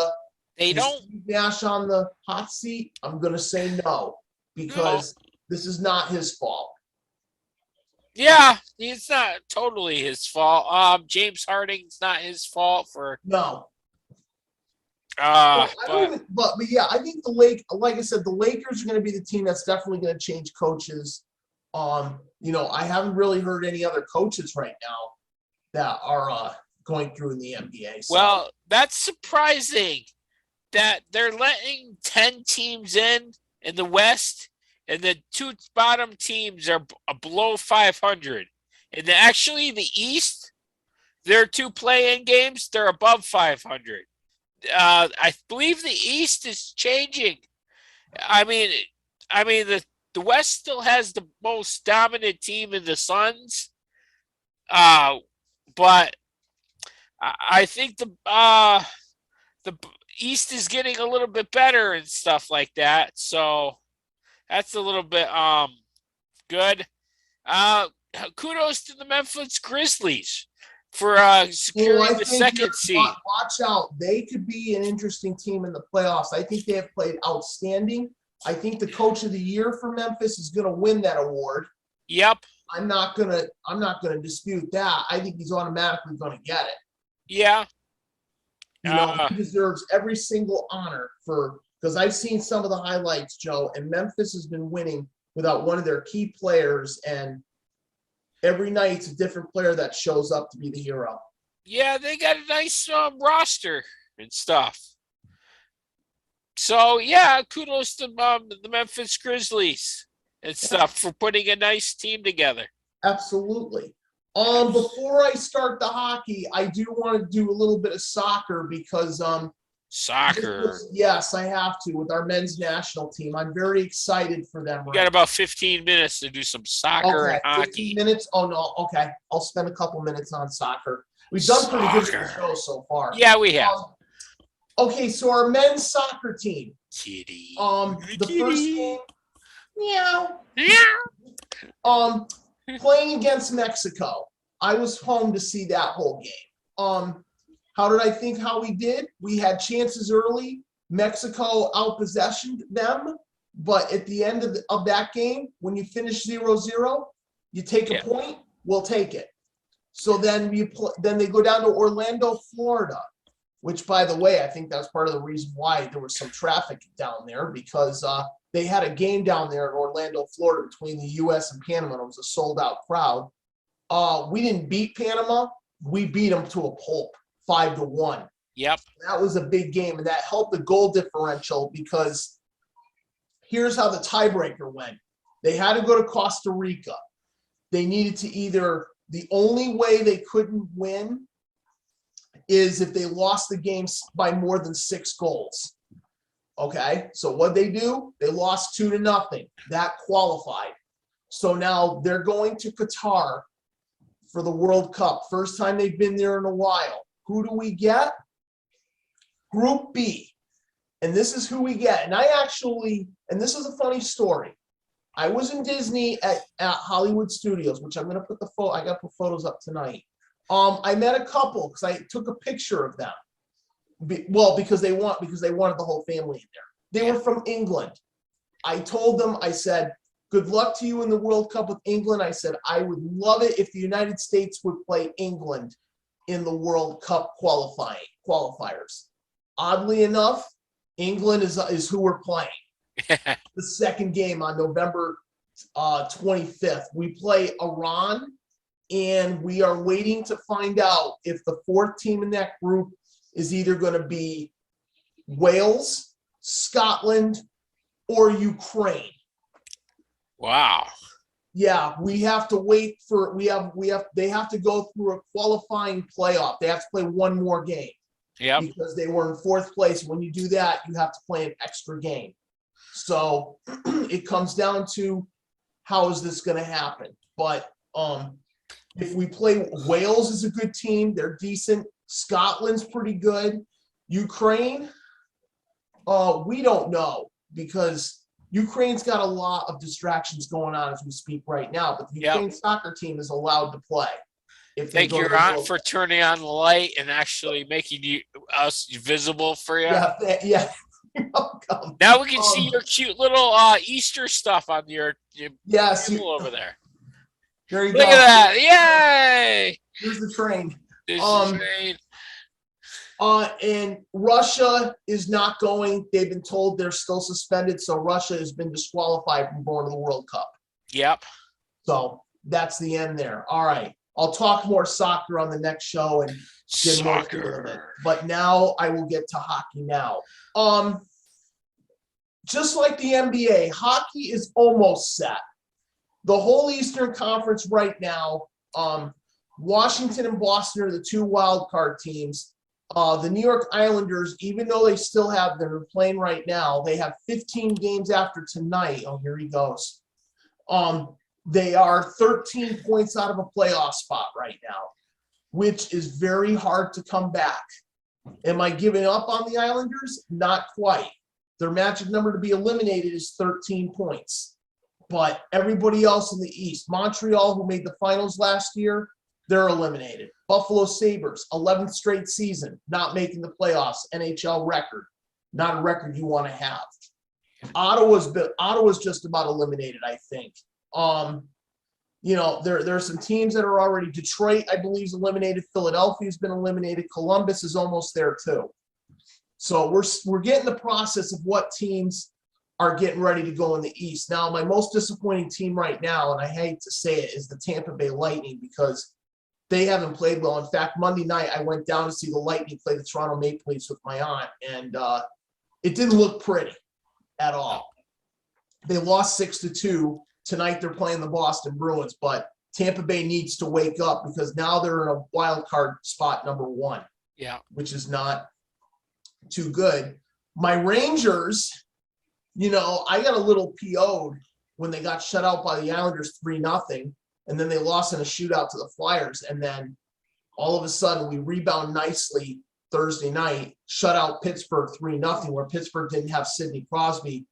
S1: They don't.
S2: Steve Nash on the hot seat? I'm going to say no, because this is not his fault.
S1: Yeah, it's not totally his fault. James Harden's not his fault for
S2: no.
S1: but
S2: yeah, I think like I said, the Lakers are going to be the team that's definitely going to change coaches. I haven't really heard any other coaches right now that are going through in the NBA. So.
S1: Well, that's surprising that they're letting 10 teams in the West. And the 2 bottom teams are below 500. And actually, the East, their 2 play-in games, they're above 500. I believe the East is changing. I mean, the West still has the most dominant team in the Suns. But I think the East is getting a little bit better and stuff like that. So that's a little bit good. Kudos to the Memphis Grizzlies for securing the 2nd seed.
S2: Watch out. They could be an interesting team in the playoffs. I think they have played outstanding. I think the coach of the year for Memphis is going to win that award.
S1: Yep.
S2: I'm not gonna dispute that. I think he's automatically going to get it.
S1: Yeah.
S2: He deserves every single honor because I've seen some of the highlights, Joe, and Memphis has been winning without one of their key players, and every night it's a different player that shows up to be the hero.
S1: Yeah, they got a nice roster and stuff. So, yeah, kudos to the Memphis Grizzlies and stuff for putting a nice team together.
S2: Absolutely. Before I start the hockey, I do want to do a little bit of soccer because
S1: Soccer.
S2: Yes, I have to with our men's national team. I'm very excited for them.
S1: We got about 15 minutes to do some soccer and hockey.
S2: 15 minutes? Oh, no. Okay. I'll spend a couple minutes on soccer. We've done pretty good for the show so far.
S1: Yeah, we have.
S2: Okay, so our men's soccer team.
S1: Kitty.
S2: The first game. Meow.
S1: Yeah.
S2: Playing against Mexico. I was home to see that whole game. How did I think how we did? We had chances early. Mexico outpossessed them. But at the end of that game, when you finish 0-0, you take a point, we'll take it. So then they go down to Orlando, Florida, which, by the way, I think that's part of the reason why there was some traffic down there, because they had a game down there in Orlando, Florida, between the U.S. and Panama. It was a sold-out crowd. We didn't beat Panama, we beat them to a pulp, 5-1.
S1: Yep.
S2: That was a big game, and that helped the goal differential because here's how the tiebreaker went. They had to go to Costa Rica. They needed to the only way they couldn't win is if they lost the game by more than 6 goals. Okay, so what they do? They lost 2-0. That qualified. So now they're going to Qatar for the World Cup. First time they've been there in a while. Who do we get? Group B. And this is who we get. And this is a funny story. I was in Disney at Hollywood Studios, which I'm going to put I got to put photos up tonight. I met a couple because I took a picture of them. Because they wanted the whole family in there. They were from England. I told them, I said, good luck to you in the World Cup with England. I said, I would love it if the United States would play England in the World Cup qualifiers. Oddly enough, England is who we're playing. The second game on November 25th. We play Iran, and we are waiting to find out if the 4th team in that group is either going to be Wales, Scotland, or Ukraine.
S1: Wow.
S2: Yeah, we have to wait for they have to go through a qualifying playoff. They have to play one more game.
S1: Yep.
S2: Because they were in 4th place. When you do that, you have to play an extra game. So it comes down to how is this going to happen? But if we play Wales is a good team, they're decent. Scotland's pretty good. Ukraine, we don't know because Ukraine's got a lot of distractions going on as we speak right now. But the Ukraine soccer team is allowed to play.
S1: Thank your aunt for turning on the light and actually making us visible for you.
S2: Yeah. You're welcome.
S1: Now we can see your cute little Easter stuff on your table over there.
S2: There you
S1: Look
S2: go.
S1: at that. Yay!
S2: Here's the train.
S1: There's the train.
S2: And Russia is not going. They've been told they're still suspended, so Russia has been disqualified from going to the World Cup.
S1: Yep.
S2: So that's the end there. All right. I'll talk more soccer on the next show and get more of it. But now I will get to hockey now. Just like the NBA, hockey is almost set. The whole Eastern Conference right now, Washington and Boston are the 2 wild card teams. The New York Islanders, even though they're playing right now, they have 15 games after tonight. Oh, here he goes. They are 13 points out of a playoff spot right now, which is very hard to come back. Am I giving up on the Islanders? Not quite. Their magic number to be eliminated is 13 points. But everybody else in the East, Montreal, who made the finals last year, they're eliminated. Buffalo Sabres, 11th straight season, not making the playoffs, NHL record. Not a record you want to have. Ottawa's just about eliminated, I think. There are some teams that are already. Detroit, I believe, is eliminated. Philadelphia's been eliminated. Columbus is almost there too. So we're getting the process of what teams are getting ready to go in the East. Now, my most disappointing team right now, and I hate to say it, is the Tampa Bay Lightning because they haven't played well. In fact, Monday night I went down to see the Lightning play the Toronto Maple Leafs with my aunt, and it didn't look pretty at all. They lost 6-2. Tonight they're playing the Boston Bruins, but Tampa Bay needs to wake up because now they're in a wild card spot number 1.
S1: Yeah,
S2: which is not too good. My Rangers, I got a little PO'd when they got shut out by the Islanders 3-0, and then they lost in a shootout to the Flyers, and then all of a sudden we rebound nicely Thursday night, shut out Pittsburgh 3-0, where Pittsburgh didn't have Sidney Crosby.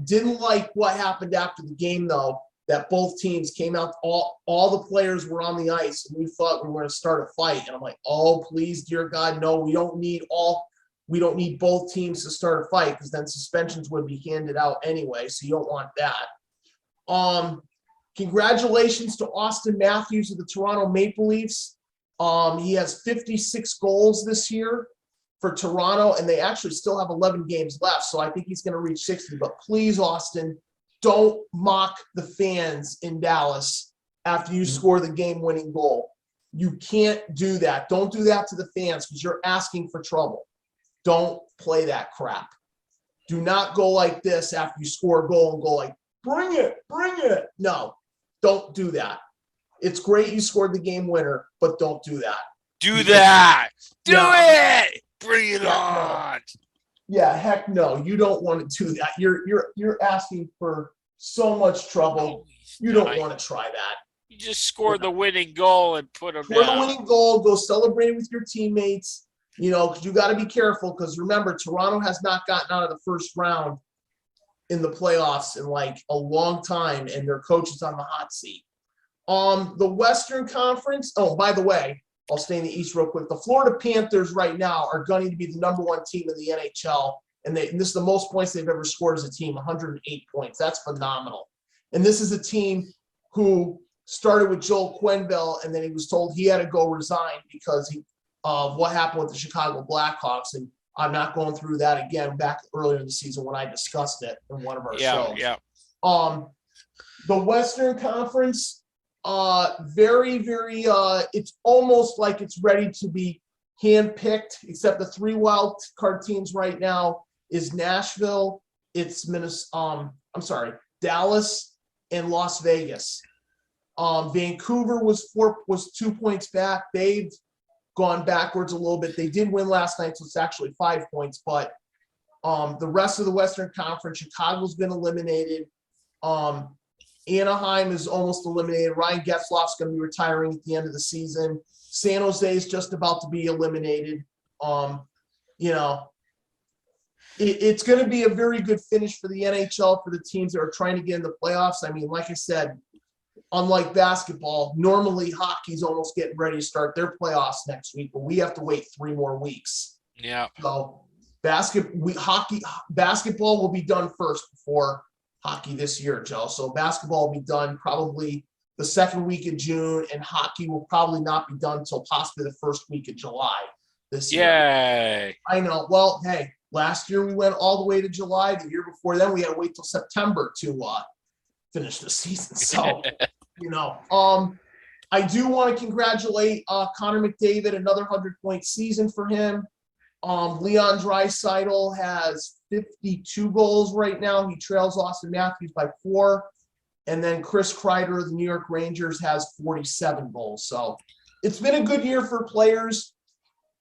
S2: Didn't like what happened after the game, though, that both teams came out, all the players were on the ice, and we thought we were going to start a fight. And I'm like, oh, please, dear God, no, we don't need both teams to start a fight because then suspensions would be handed out anyway, so you don't want that. Congratulations to Austin Matthews of the Toronto Maple Leafs. He has 56 goals this year for Toronto, and they actually still have 11 games left, so I think he's going to reach 60. But please, Austin, don't mock the fans in Dallas after you score the game-winning goal. You can't do that. Don't do that to the fans because you're asking for trouble. Don't play that crap. Do not go like this after you score a goal and go like, bring it, bring it. No, don't do that. It's great you scored the game winner, but don't do that.
S1: Do that. Do
S2: Yeah.
S1: it. Bring it on.
S2: Yeah, heck no. You don't want to do that. You're asking for so much trouble. You don't want to try that.
S1: You just score the winning goal and put them
S2: Score
S1: down.
S2: the winning goal. Go celebrate with your teammates. Because you got to be careful because remember, Toronto has not gotten out of the first round in the playoffs in like a long time, and their coach is on the hot seat. The Western Conference. Oh, by the way, I'll stay in the East real quick. The Florida Panthers right now are gunning to be the number one team in the NHL, and this is the most points they've ever scored as a team, 108 points. That's phenomenal. And this is a team who started with Joel Quenneville, and then he was told he had to go resign because of what happened with the Chicago Blackhawks. And I'm not going through that again back earlier in the season when I discussed it in one of our shows.
S1: Yeah.
S2: The Western Conference, very, very, it's almost like it's ready to be handpicked, except the 3 wild card teams right now is Nashville, it's Dallas, and Las Vegas. Vancouver was 2 points back. They've gone backwards a little bit. They did win last night, so it's actually 5 points. But the rest of the Western Conference, Chicago's been eliminated. Anaheim is almost eliminated. Ryan Getzlaf's going to be retiring at the end of the season. San Jose is just about to be eliminated. It's going to be a very good finish for the NHL for the teams that are trying to get in the playoffs. I mean, like I said, unlike basketball, normally hockey's almost getting ready to start their playoffs next week, but we have to wait 3 more weeks.
S1: Yeah.
S2: So basketball will be done first before hockey this year, Joe. So basketball will be done probably the second week of June, and hockey will probably not be done until possibly the first week of July this year.
S1: Yay.
S2: I know. Well, hey, last year we went all the way to July. The year before then, we had to wait till September to finish the season. So, I do want to congratulate Conor McDavid, another 100-point season for him. Leon Draisaitl has 52 goals right now. He trails Austin Matthews by 4. And then Chris Kreider of the New York Rangers has 47 goals. So it's been a good year for players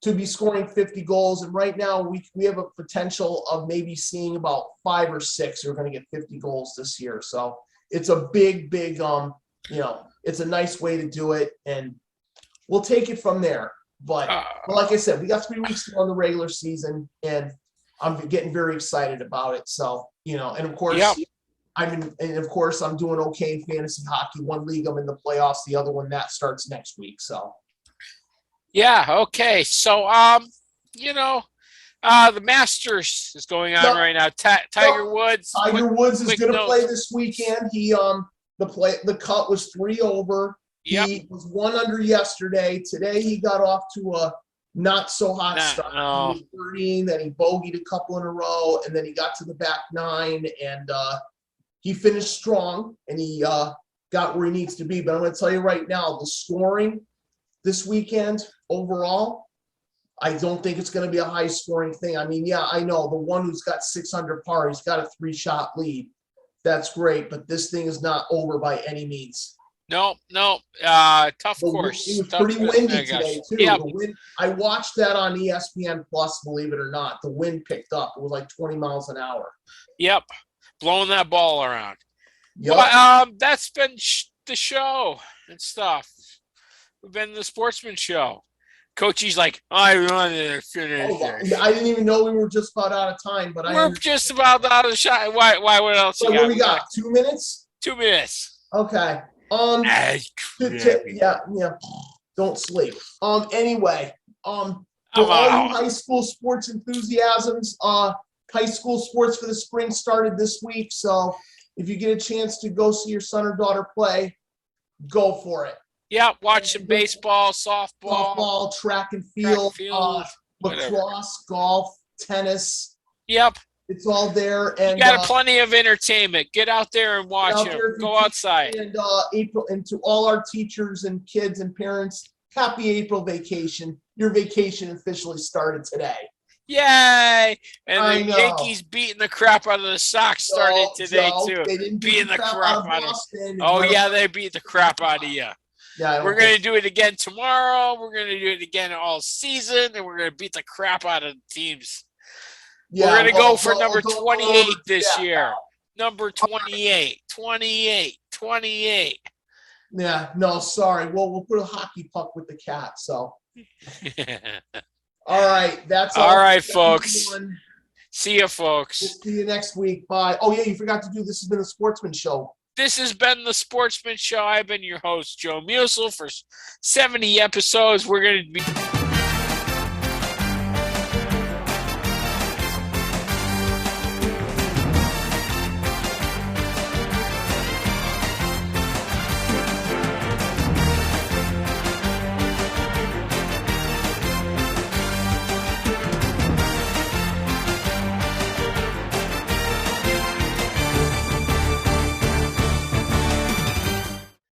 S2: to be scoring 50 goals. And right now we have a potential of maybe seeing about 5 or 6 who are going to get 50 goals this year. So it's a big, it's a nice way to do it. And we'll take it from there. But like I said, we got 3 weeks to go in the regular season, and I'm getting very excited about it. So, and of course, I'm doing okay in fantasy hockey. One league I'm in the playoffs, the other one that starts next week. So,
S1: yeah, okay. So, the Masters is going on right now. Tiger Woods.
S2: Tiger Woods is going to play this weekend. He the cut was 3 over.
S1: Yep.
S2: He was 1 under yesterday. Today he got off to a not so hot start.
S1: No.
S2: He was birdieing, then he bogeyed a couple in a row, and then he got to the back 9, and he finished strong, and he got where he needs to be. But I'm going to tell you right now, the scoring this weekend overall, I don't think it's going to be a high-scoring thing. I mean, yeah, I know the one who's got 6 under par, he's got a 3-shot lead. That's great, but this thing is not over by any means.
S1: No. Tough course.
S2: It was
S1: tough
S2: pretty windy today, too.
S1: Yep.
S2: The wind, I watched that on ESPN Plus, believe it or not. The wind picked up. It was like 20 miles an hour.
S1: Yep. Blowing that ball around.
S2: Yep.
S1: Well, that's been the show and stuff. We've been the Sportsman Show. Coachy's like, I want to finish.
S2: I didn't even know we were just about out of time, but
S1: we're just about out of the shot. Why? What else?
S2: So what we got? 2 minutes?
S1: 2 minutes.
S2: Okay. Don't sleep. Anyway, for all you high school sports enthusiasms, high school sports for the spring started this week. So if you get a chance to go see your son or daughter play, go for it.
S1: Yeah, watch some baseball, softball,
S2: track and field, lacrosse, golf, tennis.
S1: Yep.
S2: It's all there. And
S1: you got plenty of entertainment. Get out there and watch it. Go outside.
S2: And April, and to all our teachers and kids and parents, happy April vacation. Your vacation officially started today.
S1: Yay! And
S2: I
S1: the
S2: know.
S1: Yankees beating the crap out of the Sox started today too.
S2: They didn't
S1: Beating the crap out of
S2: Boston.
S1: Oh yeah, they beat the crap out of you.
S2: Yeah,
S1: we're gonna do it again tomorrow. We're gonna do it again all season, and we're gonna beat the crap out of teams. Yeah, we're gonna go for number 28 this year. Number 28, 28, 28.
S2: Yeah, no, sorry. Well, we'll put a hockey puck with the cat. So. All right, that's all.
S1: All right, folks. See you, folks.
S2: We'll see you next week. Bye. Oh yeah, you forgot to do. This has been a Sportsman Show.
S1: This has been the Sportsman Show. I've been your host, Joe Musel, for 70 episodes. We're going to be